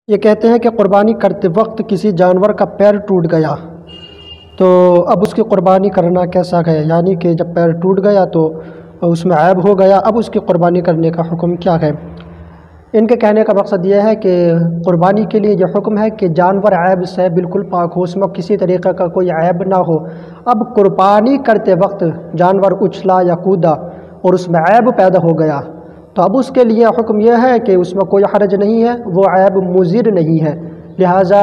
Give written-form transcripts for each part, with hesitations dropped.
یہ کہتے ہیں کہ قربانی کرتے وقت کسی جانور کا پیر ٹوٹ گیا تو اب اس کی قربانی کرنا کیسا ہے، یعنی کہ جب پیر ٹوٹ گیا تو اس میں عیب ہو گیا، اب اس کی قربانی کرنے کا حکم کیا ہے؟ ان کے کہنے کا مقصد یہ ہے کہ قربانی کے لیے یہ حکم ہے کہ جانور عیب سے بالکل پاک ہو، اس میں کسی طریقے کا کوئی عیب نہ ہو۔ اب قربانی کرتے وقت جانور اچھلا یا کودا اور اس میں عیب پیدا ہو گیا تو اب اس کے لیے حکم یہ ہے کہ اس میں کوئی حرج نہیں ہے، وہ عیب مضر نہیں ہے، لہٰذا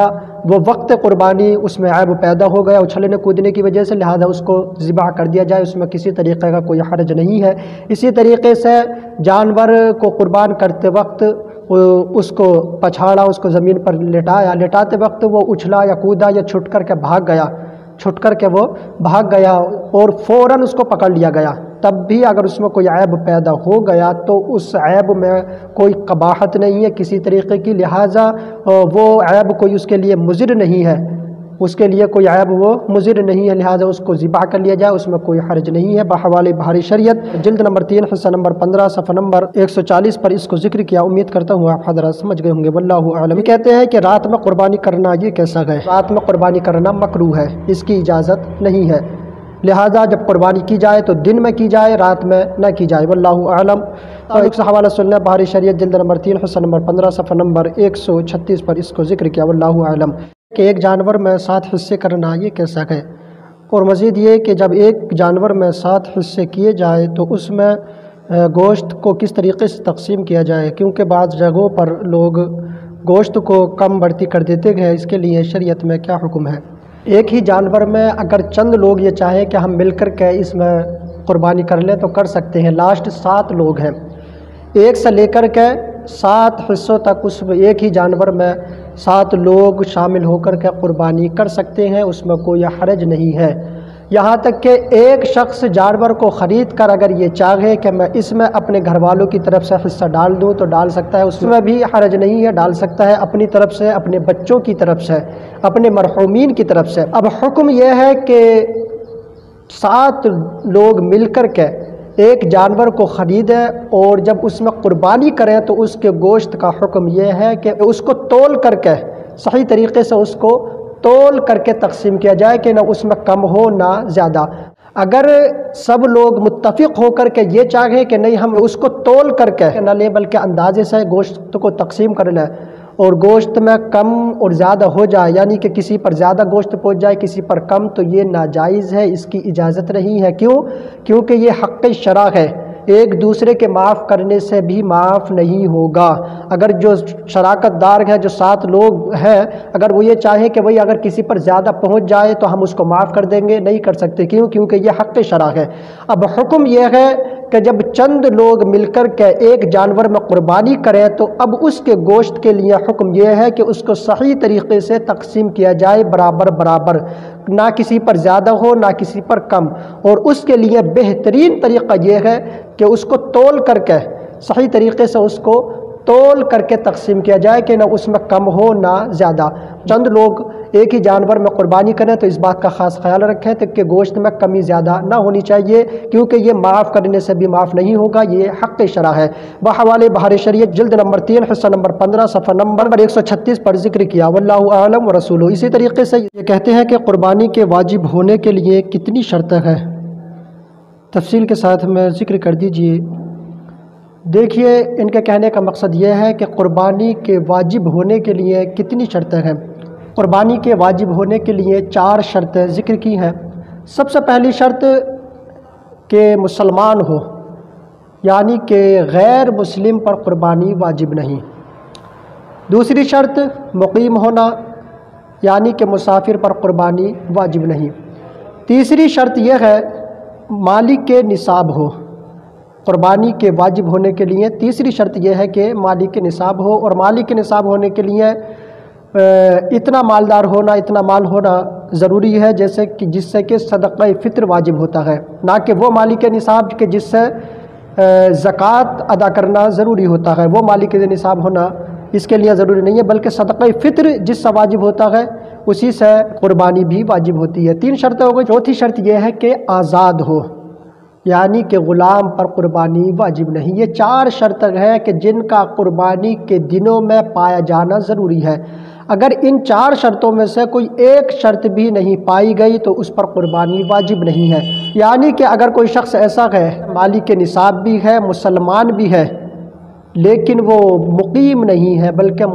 وہ وقت قربانی اس میں عیب پیدا ہو گیا اچھلنے کودنے کی وجہ سے، لہٰذا اس کو ذبح کر دیا جائے، اس میں کسی طریقے کا کوئی حرج نہیں ہے۔ اسی طریقے سے جانور کو قربان کرتے وقت اس کو پچھاڑا، اس کو زمین پر لٹایا، لٹاتے وقت وہ اچھلا یا کودا یا چھٹ کر کے وہ بھاگ گیا اور فوراً اس کو پکڑ لیا گیا، تب بھی اگر اس میں کوئی عیب پیدا ہو گیا تو اس عیب میں کوئی قباحت نہیں ہے کسی طریقے کی، لہٰذا وہ عیب کوئی اس کے لیے مضر نہیں ہے، اس کے لیے کوئی عیب وہ مضر نہیں ہے، لہٰذا اس کو ذبح کر لیا جائے، اس میں کوئی حرج نہیں ہے۔ بحوالہ بحری شریعت جلد نمبر 3 حصہ نمبر 15 صفحہ نمبر 140 پر اس کو ذکر کیا، امید کرتا ہوں آپ حضرات سمجھ گئے ہوں گے، واللہ اعلم۔ کہتے ہیں کہ رات میں قربانی کرنا یہ کیسا ہے؟ رات میں قربانی کرنا مکروہ ہے، اس کی اجازت نہیں ہے، لہذا جب قربانی کی جائے تو دن میں کی جائے، رات میں نہ کی جائے، واللہ اعلم۔ ایک حوالہ سننا بحری شریعت جلد نمبر 3 حصہ نمبر 15 صفحہ نمبر 136 پر اس کو ذکر کیا، واللہ اعلم۔ کہ ایک جانور میں 7 حصے کرنا یہ کیسا ہے؟ اور مزید یہ کہ جب ایک جانور میں 7 حصے کیے جائے تو اس میں گوشت کو کس طریقے سے تقسیم کیا جائے، کیونکہ بعض جگہوں پر لوگ گوشت کو کم بڑھتی کر دیتے ہیں، اس کے لیے شریعت میں کیا حکم ہے؟ ایک ہی جانور میں اگر چند لوگ یہ چاہیں کہ ہم مل کر کے اس میں قربانی کر لیں تو کر سکتے ہیں، لاسٹ 7 لوگ ہیں، ایک سے لے کر کے 7 حصوں تک اس میں ایک ہی جانور میں 7 لوگ شامل ہو کر کے قربانی کر سکتے ہیں، اس میں کوئی حرج نہیں ہے۔ یہاں تک کہ ایک شخص جانور کو خرید کر اگر یہ چاہے کہ میں اس میں اپنے گھر والوں کی طرف سے حصہ ڈال دوں تو ڈال سکتا ہے، اس میں بھی حرج نہیں ہے، ڈال سکتا ہے اپنی طرف سے، اپنے بچوں کی طرف سے، اپنے مرحومین کی طرف سے۔ اب حکم یہ ہے کہ 7 لوگ مل کر کے ایک جانور کو خریدیں اور جب اس میں قربانی کریں تو اس کے گوشت کا حکم یہ ہے کہ اس کو تول کر کے صحیح طریقے سے اس کو تول کر کے تقسیم کیا جائے کہ نہ اس میں کم ہو نہ زیادہ۔ اگر سب لوگ متفق ہو کر کے یہ چاہیں کہ نہیں ہم اس کو تول کر کے نہ لیں بلکہ اندازے سے گوشت کو تقسیم کر لیں اور گوشت میں کم اور زیادہ ہو جائے، یعنی کہ کسی پر زیادہ گوشت پہنچ جائے کسی پر کم، تو یہ ناجائز ہے، اس کی اجازت نہیں ہے۔ کیونکہ یہ حق شرع ہے، ایک دوسرے کے معاف کرنے سے بھی معاف نہیں ہوگا۔ اگر جو شراکت دار ہیں، جو 7 لوگ ہیں، اگر وہ یہ چاہیں کہ بھئی اگر کسی پر زیادہ پہنچ جائے تو ہم اس کو معاف کر دیں گے، نہیں کر سکتے، کیونکہ یہ حق شرع ہے۔ اب حکم یہ ہے کہ جب چند لوگ مل کر کے ایک جانور میں قربانی کریں تو اب اس کے گوشت کے لیے حکم یہ ہے کہ اس کو صحیح طریقے سے تقسیم کیا جائے، برابر، نہ کسی پر زیادہ ہو نہ کسی پر کم، اور اس کے لیے بہترین طریقہ یہ ہے کہ اس کو تول کر کے صحیح طریقے سے اس کو تول کر کے تقسیم کیا جائے کہ نہ اس میں کم ہو نہ زیادہ۔ چند لوگ ایک ہی جانور میں قربانی کریں تو اس بات کا خاص خیال رکھیں کہ گوشت میں کمی زیادہ نہ ہونی چاہیے، کیونکہ یہ معاف کرنے سے بھی معاف نہیں ہوگا، یہ حق شرع ہے۔ بحوالہ بحر شریعت جلد نمبر 3 حصہ نمبر 15 صفحہ نمبر 136 پر ذکر کیا، واللہ اعلم ورسولہ۔ اسی طریقے سے یہ کہتے ہیں کہ قربانی کے واجب ہونے کے لیے کتنی شرطیں ہیں؟ تفصیل کے ساتھ میں ذکر کر دیجئے۔ دیکھیے، ان کے کہنے کا مقصد یہ ہے کہ قربانی کے واجب ہونے کے لیے کتنی شرطیں ہیں۔ قربانی کے واجب ہونے کے لیے 4 شرطیں ذکر کی ہیں۔ سب سے پہلی شرط کہ مسلمان ہو، یعنی کہ غیر مسلم پر قربانی واجب نہیں۔ دوسری شرط مقیم ہونا، یعنی کہ مسافر پر قربانی واجب نہیں۔ تیسری شرط یہ ہے مالک کے نصاب ہو، قربانی کے واجب ہونے کے لیے تیسری شرط یہ ہے کہ مالک کے نصاب ہو، اور مالک کے نصاب ہونے کے لیے اتنا مالدار ہونا، اتنا مال ہونا ضروری ہے جس سے کہ صدقہ فطر واجب ہوتا ہے، نہ کہ وہ مالک نصاب کہ جس سے زکوٰۃ ادا کرنا ضروری ہوتا ہے، وہ مالک نصاب ہونا اس کے لیے ضروری نہیں ہے، بلکہ صدقہ فطر جس سے واجب ہوتا ہے اسی سے قربانی بھی واجب ہوتی ہے۔ 3 شرطیں ہو گئی۔ چوتھی شرط یہ ہے کہ آزاد ہو، یعنی کہ غلام پر قربانی واجب نہیں۔ یہ 4 شرط ہے کہ جن کا قربانی کے دنوں میں پایا جانا ضروری ہے۔ اگر ان 4 شرطوں میں سے کوئی ایک شرط بھی نہیں پائی گئی تو اس پر قربانی واجب نہیں ہے۔ یعنی کہ اگر کوئی شخص ایسا ہے مالک نصاب بھی ہے، مسلمان بھی ہے، لیکن وہ مقیم نہیں ہے بلکہ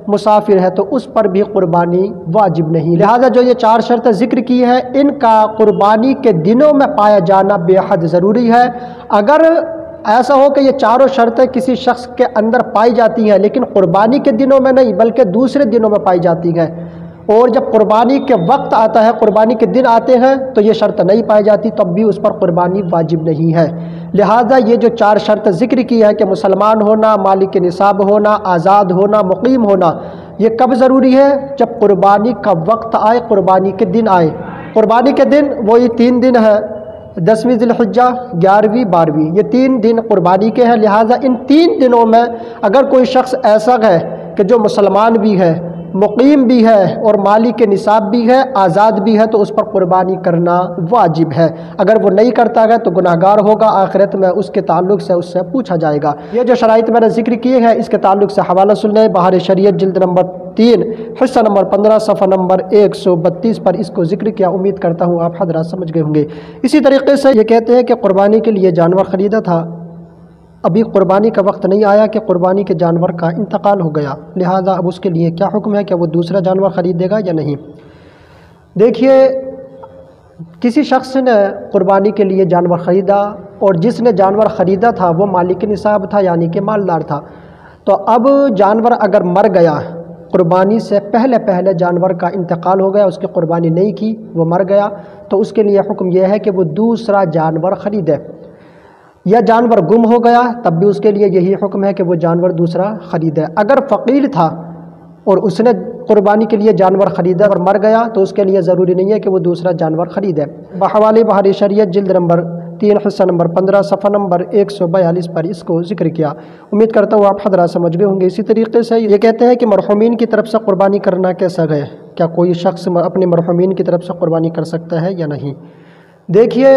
مسافر ہے تو اس پر بھی قربانی واجب نہیں۔ لہذا جو یہ 4 شرطیں ذکر کی ہے ان کا قربانی کے دنوں میں پایا جانا بے حد ضروری ہے۔ اگر ایسا ہو کہ یہ 4 شرطیں کسی شخص کے اندر پائی جاتی ہیں لیکن قربانی کے دنوں میں نہیں بلکہ دوسرے دنوں میں پائی جاتی ہیں، اور جب قربانی کے وقت آتا ہے، قربانی کے دن آتے ہیں تو یہ شرط نہیں پائی جاتی، تب بھی اس پر قربانی واجب نہیں ہے۔ لہٰذا یہ جو 4 شرط ذکر کی ہے کہ مسلمان ہونا، مالک نصاب ہونا، آزاد ہونا، مقیم ہونا، یہ کب ضروری ہے؟ جب قربانی کا وقت آئے، قربانی کے دن آئے۔ قربانی کے دن وہی 3 دن ہے، 10ویں ذی الحجہ، 11ویں، 12ویں، یہ 3 دن قربانی کے ہیں۔ لہٰذا ان 3 دنوں میں اگر کوئی شخص ایسا ہے کہ جو مسلمان بھی ہے، مقیم بھی ہے اور مالک نصاب بھی ہے، آزاد بھی ہے، تو اس پر قربانی کرنا واجب ہے۔ اگر وہ نہیں کرتا ہے تو گناہگار ہوگا، آخرت میں اس کے تعلق سے اس سے پوچھا جائے گا۔ یہ جو شرائط میں نے ذکر کیے ہیں اس کے تعلق سے حوالہ سن لیں، بہار شریعت جلد نمبر 3 حصہ نمبر 15 صفحہ نمبر 132 پر اس کو ذکر کیا۔ امید کرتا ہوں آپ حضرات سمجھ گئے ہوں گے۔ اسی طریقے سے یہ کہتے ہیں کہ قربانی کے لیے جانور خریدا تھا، ابھی قربانی کا وقت نہیں آیا کہ قربانی کے جانور کا انتقال ہو گیا، لہٰذا اب اس کے لیے کیا حکم ہے کہ وہ دوسرا جانور خریدے گا یا نہیں؟ دیکھیے، کسی شخص نے قربانی کے لیے جانور خریدا اور جس نے جانور خریدا تھا وہ مالک نصاب تھا، یعنی کہ مالدار تھا، تو اب جانور اگر مر گیا، قربانی سے پہلے جانور کا انتقال ہو گیا، اس کی قربانی نہیں کی، وہ مر گیا، تو اس کے لیے حکم یہ ہے کہ وہ دوسرا جانور خریدے۔ یا جانور گم ہو گیا تب بھی اس کے لیے یہی حکم ہے کہ وہ جانور دوسرا خریدے۔ اگر فقیر تھا اور اس نے قربانی کے لیے جانور خریدا اور مر گیا تو اس کے لیے ضروری نہیں ہے کہ وہ دوسرا جانور خریدے۔ بحوالے بہار شریعت جلد نمبر 3 حصہ نمبر 15 صفحہ نمبر 142 پر اس کو ذکر کیا۔ امید کرتا ہوں آپ حضرات سمجھ گئے ہوں گے۔ اسی طریقے سے یہ کہتے ہیں کہ مرحومین کی طرف سے قربانی کرنا کیسا ہے؟ کیا کوئی شخص اپنے مرحومین کی طرف سے قربانی کر سکتا ہے یا نہیں؟ دیکھیے،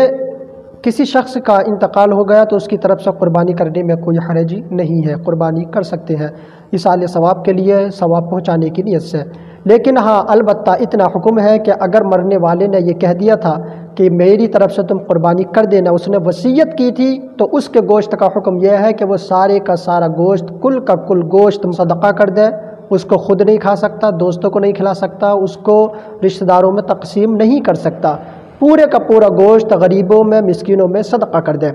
کسی شخص کا انتقال ہو گیا تو اس کی طرف سے قربانی کرنے میں کوئی حرج نہیں ہے، قربانی کر سکتے ہیں ایصال ثواب کے لیے، ثواب پہنچانے کی نیت سے۔ لیکن ہاں، البتہ اتنا حکم ہے کہ اگر مرنے والے نے یہ کہہ دیا تھا کہ میری طرف سے تم قربانی کر دینا، اس نے وصیت کی تھی، تو اس کے گوشت کا حکم یہ ہے کہ وہ سارے کا سارا گوشت، کل کا کل گوشت صدقہ کر دے۔ اس کو خود نہیں کھا سکتا، دوستوں کو نہیں کھلا سکتا، اس کو رشتہ داروں میں تقسیم نہیں کر سکتا، پورے کا پورا گوشت غریبوں میں، مسکینوں میں صدقہ کر دے۔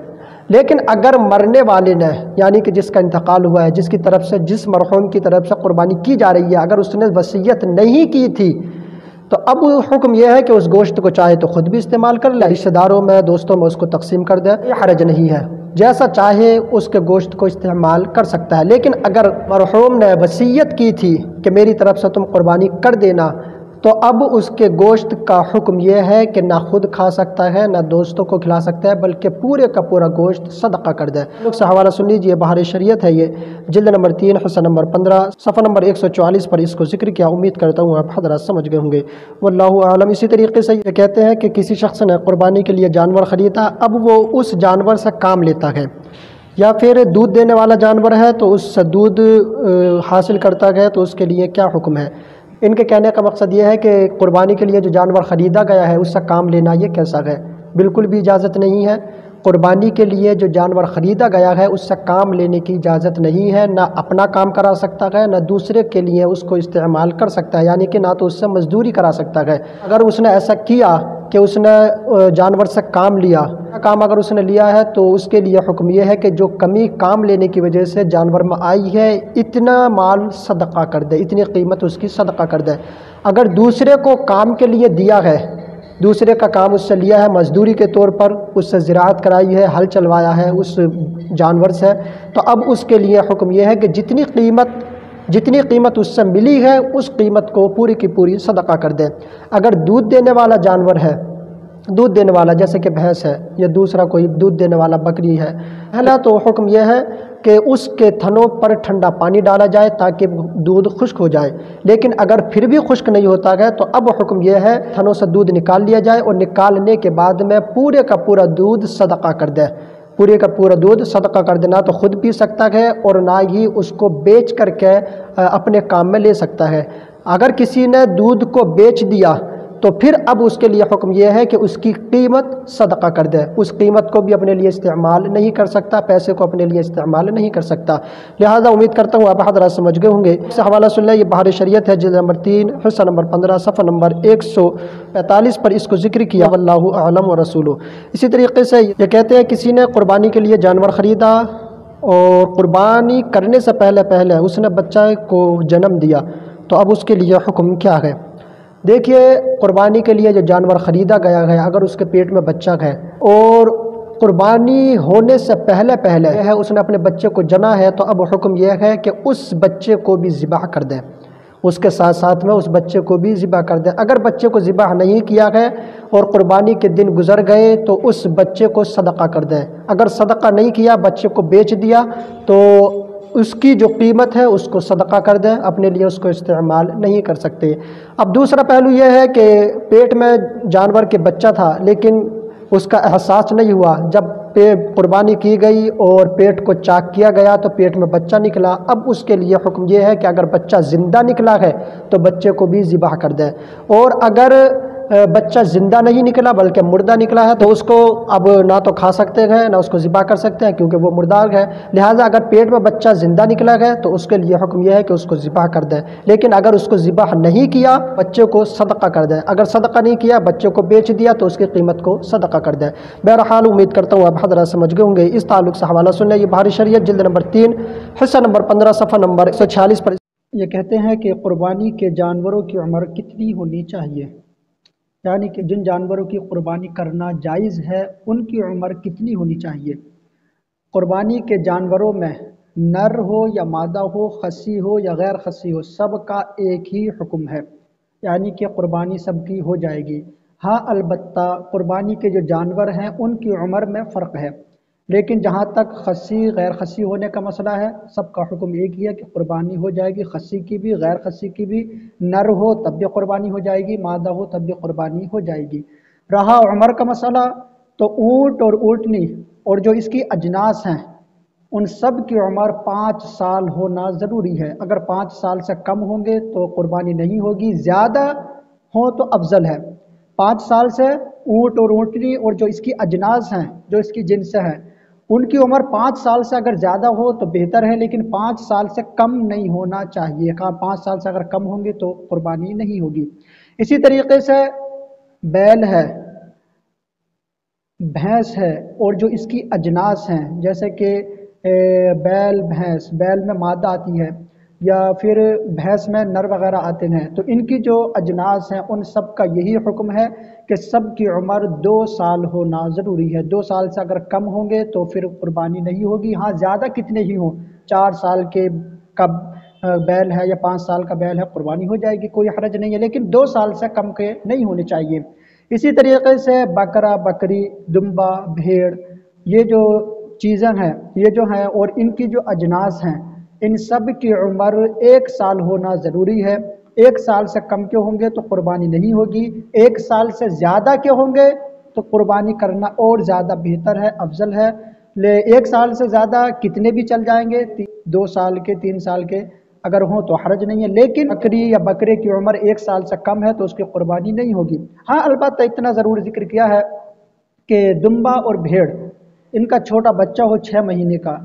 لیکن اگر مرنے والے نے، یعنی کہ جس کا انتقال ہوا ہے، جس کی طرف سے، جس مرحوم کی طرف سے قربانی کی جا رہی ہے، اگر اس نے وصیت نہیں کی تھی تو اب حکم یہ ہے کہ اس گوشت کو چاہے تو خود بھی استعمال کر لے، رشتہ داروں میں، دوستوں میں اس کو تقسیم کر دے، یہ حرج نہیں ہے، جیسا چاہے اس کے گوشت کو استعمال کر سکتا ہے۔ لیکن اگر مرحوم نے وصیت کی تھی کہ میری طرف سے تم قربانی کر دینا، تو اب اس کے گوشت کا حکم یہ ہے کہ نہ خود کھا سکتا ہے، نہ دوستوں کو کھلا سکتا ہے، بلکہ پورے کا پورا گوشت صدقہ کر دے۔ لوگ سے حوالہ سن لیجیے، بہار شریعت ہے یہ، جلد نمبر 3 حصہ نمبر 15 صفحہ نمبر 144 پر اس کو ذکر کیا۔ امید کرتا ہوں آپ حضرات سمجھ گئے ہوں گے، واللہ اعلم۔ اسی طریقے سے یہ کہتے ہیں کہ کسی شخص نے قربانی کے لیے جانور خریدا، اب وہ اس جانور سے کام لیتا ہے، یا پھر دودھ دینے والا جانور ہے تو اس سے دودھ حاصل کرتا ہے، تو اس کے لیے کیا حکم ہے؟ ان کے کہنے کا مقصد یہ ہے کہ قربانی کے لیے جو جانور خریدا گیا ہے اس سے کام لینا یہ کیسا ہے؟ بالکل بھی اجازت نہیں ہے۔ قربانی کے لیے جو جانور خریدا گیا ہے اس سے کام لینے کی اجازت نہیں ہے، نہ اپنا کام کرا سکتا ہے، نہ دوسرے کے لیے اس کو استعمال کر سکتا ہے، یعنی کہ نہ تو اس سے مزدوری کرا سکتا ہے۔ اگر اس نے ایسا کیا کہ اس نے جانور سے کام لیا، کام اگر اس نے لیا ہے تو اس کے لیے حکم یہ ہے کہ جو کمی کام لینے کی وجہ سے جانور میں آئی ہے، اتنا مال صدقہ کر دے، اتنی قیمت اس کی صدقہ کر دے۔ اگر دوسرے کو کام کے لیے دیا ہے، دوسرے کا کام اس سے لیا ہے مزدوری کے طور پر، اس سے زراعت کرائی ہے، ہل چلوایا ہے اس جانور سے، تو اب اس کے لیے حکم یہ ہے کہ جتنی قیمت اس سے ملی ہے اس قیمت کو پوری کی پوری صدقہ کر دے۔ اگر دودھ دینے والا جانور ہے، دودھ دینے والا جیسے کہ بھینس ہے یا دوسرا کوئی دودھ دینے والا بکری ہے، پہلا تو حکم یہ ہے کہ اس کے تھنوں پر ٹھنڈا پانی ڈالا جائے تاکہ دودھ خشک ہو جائے، لیکن اگر پھر بھی خشک نہیں ہوتا ہے تو اب حکم یہ ہے تھنوں سے دودھ نکال لیا جائے، اور نکالنے کے بعد میں پورے کا پورا دودھ صدقہ کر دے، پورے کا پورا دودھ صدقہ کر دے، نہ تو خود پی سکتا ہے اور نہ ہی اس کو بیچ کر کے اپنے کام میں لے سکتا ہے۔ اگر کسی نے دودھ کو بیچ دیا تو پھر اب اس کے لیے حکم یہ ہے کہ اس کی قیمت صدقہ کر دے، اس قیمت کو بھی اپنے لیے استعمال نہیں کر سکتا، پیسے کو اپنے لیے استعمال نہیں کر سکتا۔ لہٰذا امید کرتا ہوں آپ حضرات سمجھ گئے ہوں گے۔ اس سے حوالہ سن لیں، یہ بحر شریعت ہے، جلد نمبر 3 حصہ نمبر 15 صفحہ نمبر 145 پر اس کو ذکر کیا، واللہ اعلم ورسولہ۔ اسی طریقے سے یہ کہتے ہیں کسی نے قربانی کے لیے جانور خریدا اور قربانی کرنے سے پہلے اس نے بچہ کو جنم دیا، تو اب اس کے لیے حکم کیا ہے؟ دیکھیے، قربانی کے لیے جو جانور خریدا گیا ہے، اگر اس کے پیٹ میں بچہ ہے اور قربانی ہونے سے پہلے ہے اس نے اپنے بچے کو جنا ہے، تو اب حکم یہ ہے کہ اس بچے کو بھی ذبح کر دے، اس کے ساتھ ساتھ میں اس بچے کو بھی ذبح کر دے۔ اگر بچے کو ذبح نہیں کیا ہے اور قربانی کے دن گزر گئے تو اس بچے کو صدقہ کر دے۔ اگر صدقہ نہیں کیا، بچے کو بیچ دیا، تو اس کی جو قیمت ہے اس کو صدقہ کر دیں، اپنے لیے اس کو استعمال نہیں کر سکتے۔ اب دوسرا پہلو یہ ہے کہ پیٹ میں جانور کے بچہ تھا لیکن اس کا احساس نہیں ہوا، جب قربانی کی گئی اور پیٹ کو چاک کیا گیا تو پیٹ میں بچہ نکلا، اب اس کے لیے حکم یہ ہے کہ اگر بچہ زندہ نکلا ہے تو بچے کو بھی ذبح کر دیں، اور اگر بچہ زندہ نہیں نکلا بلکہ مردہ نکلا ہے تو اس کو اب نہ تو کھا سکتے ہیں نہ اس کو ذبح کر سکتے ہیں کیونکہ وہ مردار ہے۔ لہٰذا اگر پیٹ میں بچہ زندہ نکلا ہے تو اس کے لیے حکم یہ ہے کہ اس کو ذبح کر دیں، لیکن اگر اس کو ذبح نہیں کیا، بچے کو صدقہ کر دیں۔ اگر صدقہ نہیں کیا، بچے کو بیچ دیا، تو اس کی قیمت کو صدقہ کر دیں۔ بہرحال امید کرتا ہوں آپ حضرات سمجھ گئے ہوں گے۔ اس تعلق سے حوالہ سن لیں، یہ بحر شریعت جلد نمبر 3 حصہ نمبر 15 صفحہ نمبر 146 پر یہ کہتے ہیں کہ قربانی کے جانوروں کی عمر کتنی ہونی چاہیے، یعنی کہ جن جانوروں کی قربانی کرنا جائز ہے ان کی عمر کتنی ہونی چاہیے۔ قربانی کے جانوروں میں نر ہو یا مادہ ہو، خصی ہو یا غیر خصی ہو، سب کا ایک ہی حکم ہے، یعنی کہ قربانی سب کی ہو جائے گی۔ ہاں البتہ قربانی کے جو جانور ہیں ان کی عمر میں فرق ہے، لیکن جہاں تک خصی غیر خصی ہونے کا مسئلہ ہے، سب کا حکم ایک ہی ہے کہ قربانی ہو جائے گی، خصی کی بھی غیر خصی کی بھی، نر ہو تب بھی قربانی ہو جائے گی، مادہ ہو تب بھی قربانی ہو جائے گی۔ رہا عمر کا مسئلہ، تو اونٹ اور اونٹنی اور جو اس کی اجناس ہیں ان سب کی عمر 5 سال ہونا ضروری ہے۔ اگر 5 سال سے کم ہوں گے تو قربانی نہیں ہوگی، زیادہ ہوں تو افضل ہے۔ 5 سال سے اونٹ اور اونٹنی اور جو اس کی اجناس ہیں، جو اس کی جنس ہیں، ان کی عمر 5 سال سے اگر زیادہ ہو تو بہتر ہے، لیکن 5 سال سے کم نہیں ہونا چاہیے۔ 5 سال سے اگر کم ہوں گے تو قربانی نہیں ہوگی۔ اسی طریقے سے بیل ہے، بھینس ہے اور جو اس کی اجناس ہیں، جیسے کہ بیل بھینس، بیل میں مادہ آتی ہے یا پھر بھینس میں نر وغیرہ آتے ہیں، تو ان کی جو اجناس ہیں ان سب کا یہی حکم ہے کہ سب کی عمر 2 سال ہونا ضروری ہے۔ 2 سال سے اگر کم ہوں گے تو پھر قربانی نہیں ہوگی۔ ہاں زیادہ کتنے ہی ہوں، 4 سال کے کا بیل ہے یا 5 سال کا بیل ہے، قربانی ہو جائے گی، کوئی حرج نہیں ہے، لیکن 2 سال سے کم کے نہیں ہونے چاہیے۔ اسی طریقے سے بکرا، بکری، دمبا، بھیڑ، یہ جو چیزیں ہیں، یہ جو ہیں اور ان کی جو اجناس ہیں، ان سب کی عمر 1 سال ہونا ضروری ہے۔ 1 سال سے کم کے ہوں گے تو قربانی نہیں ہوگی، 1 سال سے زیادہ کے ہوں گے تو قربانی کرنا اور زیادہ بہتر ہے، افضل ہے۔ 1 سال سے زیادہ کتنے بھی چل جائیں گے، 2 سال کے، 3 سال کے اگر ہوں تو حرج نہیں ہے، لیکن بکری یا بکرے کی عمر 1 سال سے کم ہے تو اس کی قربانی نہیں ہوگی۔ ہاں البتہ اتنا ضرور ذکر کیا ہے کہ دمبا اور بھیڑ، ان کا چھوٹا بچہ ہو 6 مہینے کا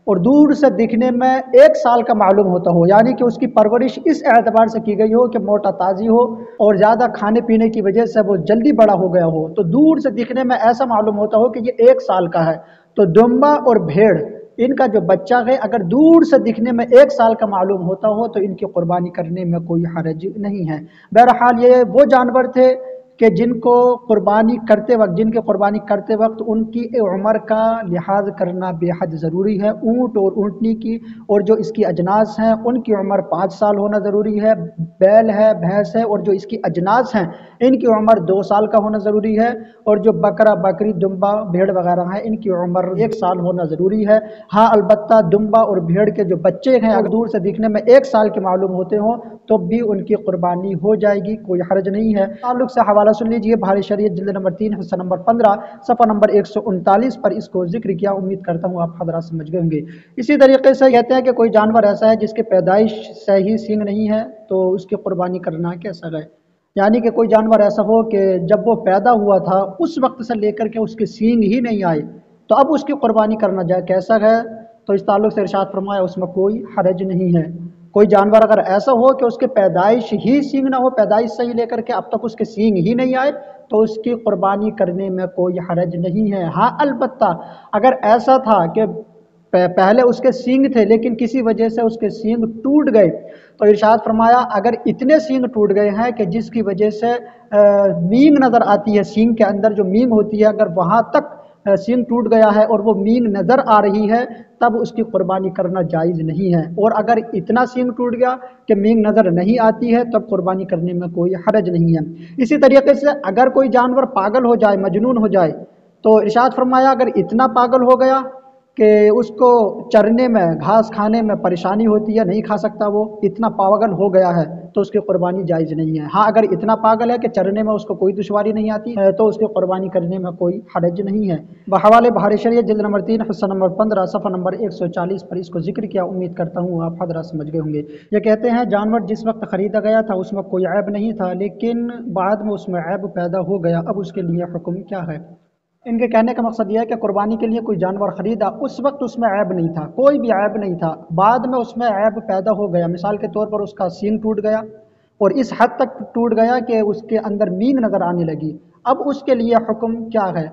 اور دور سے دکھنے میں 1 سال کا معلوم ہوتا ہو، یعنی کہ اس کی پرورش اس اعتبار سے کی گئی ہو کہ موٹا تازی ہو اور زیادہ کھانے پینے کی وجہ سے وہ جلدی بڑا ہو گیا ہو، تو دور سے دکھنے میں ایسا معلوم ہوتا ہو کہ یہ 1 سال کا ہے، تو دمبا اور بھیڑ ان کا جو بچہ ہے اگر دور سے دکھنے میں 1 سال کا معلوم ہوتا ہو تو ان کی قربانی کرنے میں کوئی حرج نہیں ہے۔ بہرحال یہ وہ جانور تھے کہ جن کو قربانی کرتے وقت ان کی عمر کا لحاظ کرنا بے حد ضروری ہے۔ اونٹ اور اونٹنی کی اور جو اس کی اجناس ہیں ان کی عمر 5 سال ہونا ضروری ہے، بیل ہے، بھینس ہے اور جو اس کی اجناس ہیں ان کی عمر 2 سال کا ہونا ضروری ہے، اور جو بکرا، بکری، دمبا، بھیڑ وغیرہ ہیں ان کی عمر 1 سال ہونا ضروری ہے۔ ہاں البتہ دمبا اور بھیڑ کے جو بچے ہیں اگر دور سے دیکھنے میں 1 سال کے معلوم ہوتے ہوں تو بھی ان کی قربانی ہو جائے گی، کوئی حرج نہیں ہے۔ تعلق سے حوالہ سن لیجئے بحر شریعت جلد نمبر 3 حصہ نمبر 15 صفحہ نمبر 139 پر اس کو ذکر کیا، امید کرتا ہوں آپ حضرات سمجھ گئے ہوں گے۔ اسی طریقے سے کہتے ہیں کہ کوئی جانور ایسا ہے جس کے پیدائش سے ہی سینگ نہیں ہے تو اس کی قربانی کرنا کیسا ہے؟ یعنی کہ کوئی جانور ایسا ہو کہ جب وہ پیدا ہوا تھا اس وقت سے لے کر کے اس کے سینگ ہی نہیں آئے تو اب اس کی قربانی کرنا جائے کیسا ہے؟ تو اس تعلق سے ارشاد فرمایا اس میں کوئی حرج نہیں ہے۔ کوئی جانور اگر ایسا ہو کہ اس کے پیدائش ہی سینگ نہ ہو، پیدائش سے ہی لے کر کے اب تک اس کے سینگ ہی نہیں آئے تو اس کی قربانی کرنے میں کوئی حرج نہیں ہے۔ ہاں البتہ اگر ایسا تھا کہ پہلے اس کے سینگ تھے لیکن کسی وجہ سے اس کے سینگ ٹوٹ گئے تو ارشاد فرمایا اگر اتنے سینگ ٹوٹ گئے ہیں کہ جس کی وجہ سے مینگ نظر آتی ہے، سینگ کے اندر جو مینگ ہوتی ہے اگر وہاں تک سینگ ٹوٹ گیا ہے اور وہ مینگ نظر آ رہی ہے تب اس کی قربانی کرنا جائز نہیں ہے، اور اگر اتنا سینگ ٹوٹ گیا کہ مینگ نظر نہیں آتی ہے تب قربانی کرنے میں کوئی حرج نہیں ہے۔ اسی طریقے سے اگر کوئی جانور پاگل ہو جائے، مجنون ہو جائے تو ارشاد فرمایا اگر اتنا پاگل ہو گیا کہ اس کو چرنے میں، گھاس کھانے میں پریشانی ہوتی ہے، نہیں کھا سکتا، وہ اتنا پاگل ہو گیا ہے تو اس کی قربانی جائز نہیں ہے۔ ہاں اگر اتنا پاگل ہے کہ چرنے میں اس کو کوئی دشواری نہیں آتی تو اس کی قربانی کرنے میں کوئی حرج نہیں ہے۔ بحوالے بحر شریعت جلد نمبر 3 حصہ نمبر 15 صفحہ نمبر 140 پر اس کو ذکر کیا، امید کرتا ہوں آپ حضرات سمجھ گئے ہوں گے۔ یہ کہتے ہیں جانور جس وقت خریدا گیا تھا اس میں کوئی عیب نہیں تھا لیکن بعد میں اس میں عیب پیدا ہو گیا، اب اس کے لیے حکم کیا ہے؟ ان کے کہنے کا مقصد یہ ہے کہ قربانی کے لیے کوئی جانور خریدا، اس وقت اس میں عیب نہیں تھا، کوئی بھی عیب نہیں تھا، بعد میں اس میں عیب پیدا ہو گیا، مثال کے طور پر اس کا سینگ ٹوٹ گیا اور اس حد تک ٹوٹ گیا کہ اس کے اندر مینگ نظر آنے لگی، اب اس کے لیے حکم کیا ہے؟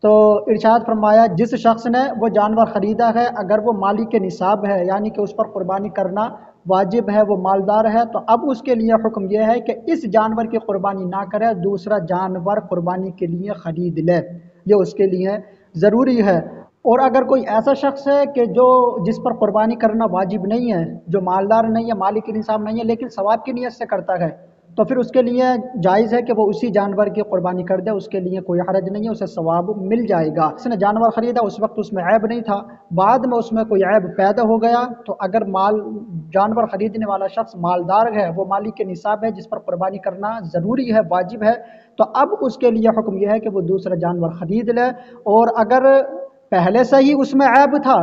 تو ارشاد فرمایا جس شخص نے وہ جانور خریدا ہے اگر وہ مالی کے نصاب ہے یعنی کہ اس پر قربانی کرنا واجب ہے، وہ مالدار ہے، تو اب اس کے لیے حکم یہ ہے کہ اس جانور کی قربانی نہ کرے، دوسرا جانور قربانی کے لیے خرید لے، یہ اس کے لیے ضروری ہے۔ اور اگر کوئی ایسا شخص ہے کہ جس پر قربانی کرنا واجب نہیں ہے، جو مالدار نہیں ہے، مالی کے نصاب نہیں ہے لیکن ثواب کی نیت سے کرتا ہے تو پھر اس کے لیے جائز ہے کہ وہ اسی جانور کی قربانی کر دے، اس کے لیے کوئی حرج نہیں ہے، اسے ثواب مل جائے گا۔ اس نے جانور خریدا اس وقت اس میں عیب نہیں تھا، بعد میں اس میں کوئی عیب پیدا ہو گیا تو اگر جانور خریدنے والا شخص مالدار ہے، وہ مالی کے نصاب ہے جس پر قربانی کرنا ضروری ہے، واجب ہے، تو اب اس کے لیے حکم یہ ہے کہ وہ دوسرا جانور خرید لے، اور اگر پہلے سے ہی اس میں عیب تھا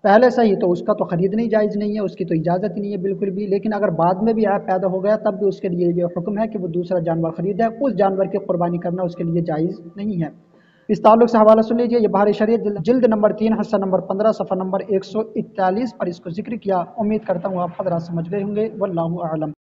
پہلے سے ہی تو اس کا تو خریدنا جائز نہیں ہے، اس کی تو اجازت ہی نہیں ہے بالکل بھی، لیکن اگر بعد میں بھی عیب پیدا ہو گیا تب بھی اس کے لیے یہ حکم ہے کہ وہ دوسرا جانور خریدے، اس جانور کی قربانی کرنا اس کے لیے جائز نہیں ہے۔ اس تعلق سے حوالہ سن لیجئے، یہ بحر شریعت جلد نمبر 3 حصہ نمبر 15 صفحہ نمبر 141 پر اس کو ذکر کیا، امید کرتا ہوں آپ حضرات سمجھ گئے ہوں گے، واللہ اعلم۔